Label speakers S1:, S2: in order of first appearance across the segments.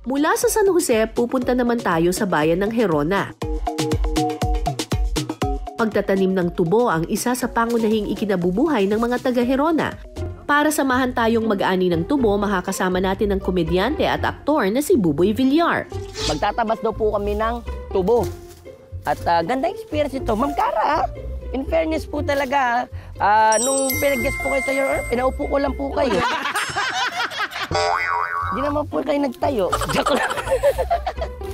S1: Mula sa San Jose, pupunta naman tayo sa bayan ng Gerona. Pagtatanim ng tubo ang isa sa pangunahing ikinabubuhay ng mga taga-Gerona. Para samahan tayong mag-ani ng tubo, makakasama natin ang komedyante at aktor na si Buboy Villar.
S2: Magtatabas daw po kami ng tubo. At ganda experience ito. Ma'am Cara, in fairness po talaga, nung pinag-guest po kayo sa your pinaupo ko lang po kayo. Hindi naman po kayo nagtayo. Joke lang.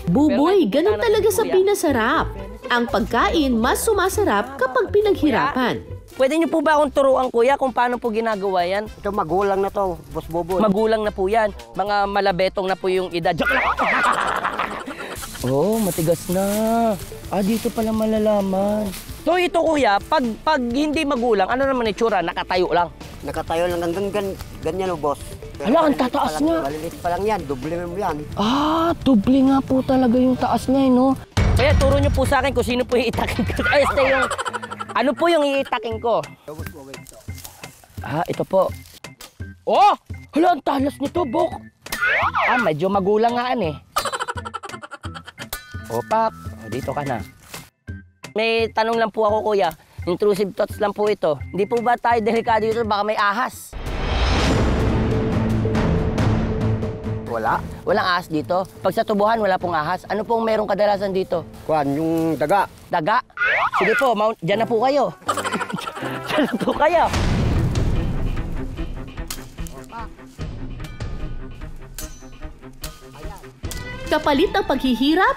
S1: Buboy, ganun talaga sa pinasarap. Ang pagkain mas sumasarap kapag pinaghirapan.
S2: Pwede niyo po ba akong turuan, kuya, kung paano po ginagawa yan?
S3: Ito magulang na to, Boss Boboy.
S2: Magulang na po yan. Mga malabetong na po yung edad. Joke lang. Oh, matigas na. Dito pala malalaman. So ito, kuya, pag hindi magulang, ano naman itsura? Nakatayo lang.
S3: Nakatayo lang hanggang ganyan o, boss.
S2: Hala, ang tataas nga.
S3: Maliliit pa lang yan, doble mo yan.
S2: Doble nga po talaga yung taas niya, no? Kaya turo niyo po sa akin kung sino po yung itakin ko. Ano po yung iitakin ko? Ito po. Oh! Hala, ang talas nito, Bok. Medyo magulang nga eh. Opak, dito ka na. May tanong lang po ako, kuya. Intrusive thoughts lang po ito. Hindi po ba tayo delikado dito? Baka may ahas. Wala? Walang ahas dito? Pag sa tubuhan, wala pong ahas. Ano pong merong kadalasan dito?
S3: Kuan, yung daga.
S2: Daga? Sige po, dyan na po kayo. Dyan na po kayo.
S1: Kapalit ng paghihirap,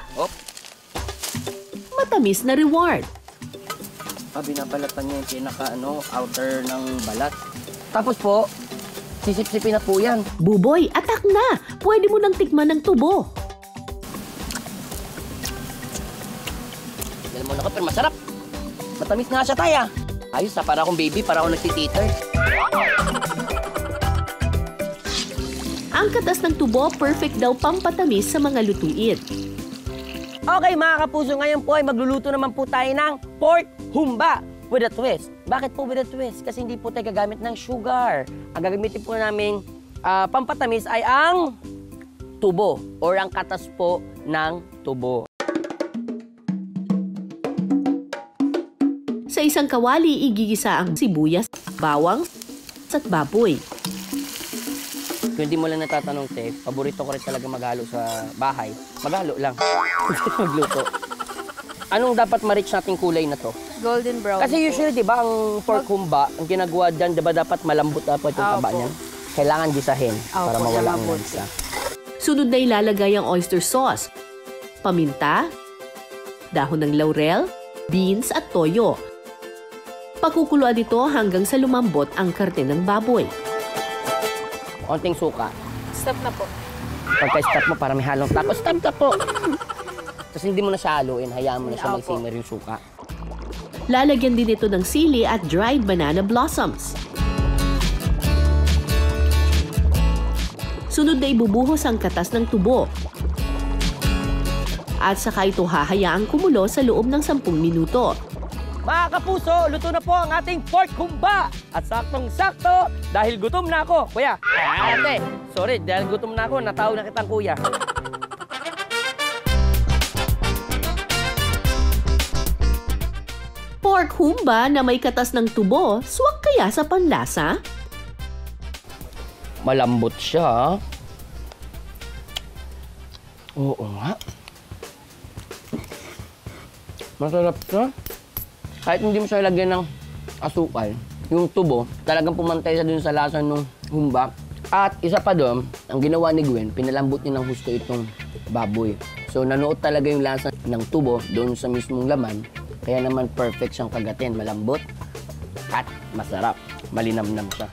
S1: matamis na reward.
S2: Binabalatan niya yung outer ng balat. Tapos po, sisip-sipin na po yan.
S1: Buboy, atak na! Pwede mo nang tikman ng tubo.
S2: Dahil mo na ka, pero masarap. Matamis nga siya, Taya. Ayos para akong baby, para akong nagtititer.
S1: Ang katas ng tubo, perfect daw pampatamis sa mga lutuin.
S2: Okay, mga kapuso, ngayon po ay magluluto naman po tayo ng pork humba with a twist. Bakit po with a twist? Kasi hindi po tayo gagamit ng sugar. Ang gagamitin po namin pampatamis ay ang tubo or ang katas po ng tubo.
S1: Sa isang kawali, igigisa ang sibuyas, bawang, at baboy.
S2: Kung hindi mo lang natatanong, Te, paborito ko rin talaga maghalo sa bahay. Maghalo lang. Magluto. Anong dapat ma-reach nating kulay na to?
S4: Golden brown.
S2: Kasi usually, di ba, ang pork humba, ang ginagawa dyan, di ba dapat malambot dapat yung taba niyan? Kailangan gisahin para mawala ang lansa.
S1: Sunod na ilalagay ang oyster sauce, paminta, dahon ng laurel, beans at toyo. Pakukuluan ito hanggang sa lumambot ang karne ng baboy.
S2: Konting suka.
S4: Stop na po.
S2: Pagka-stop mo para may halong taco, stop na po. Tapos hindi mo na siya haluin, hayaan mo na siya mag-simmer yung suka.
S1: Lalagyan din ito ng sili at dried banana blossoms. Sunod na ibubuhos ang katas ng tubo. At saka ito hahayaang kumulo sa loob ng 10 minuto.
S2: Mga kapuso, luto na po ang ating pork humba. At saktong-sakto, dahil gutom na ako. Kuya, ate, sorry, dahil gutom na ako, natawag na kitang kuya.
S1: Pork humba na may katas ng tubo, swak kaya sa panlasa?
S2: Malambot siya. Oo nga. Masarap siya. Kahit hindi mo siya lagyan ng asukal, yung tubo, talagang pumantay siya dun sa lasa ng humba. At isa pa doon, ang ginawa ni Gwen, pinalambot niya ng husto itong baboy. So nanuot talaga yung lasa ng tubo doon sa mismong laman. Kaya naman perfect siyang kagatin, malambot at masarap. Malinamnam siya.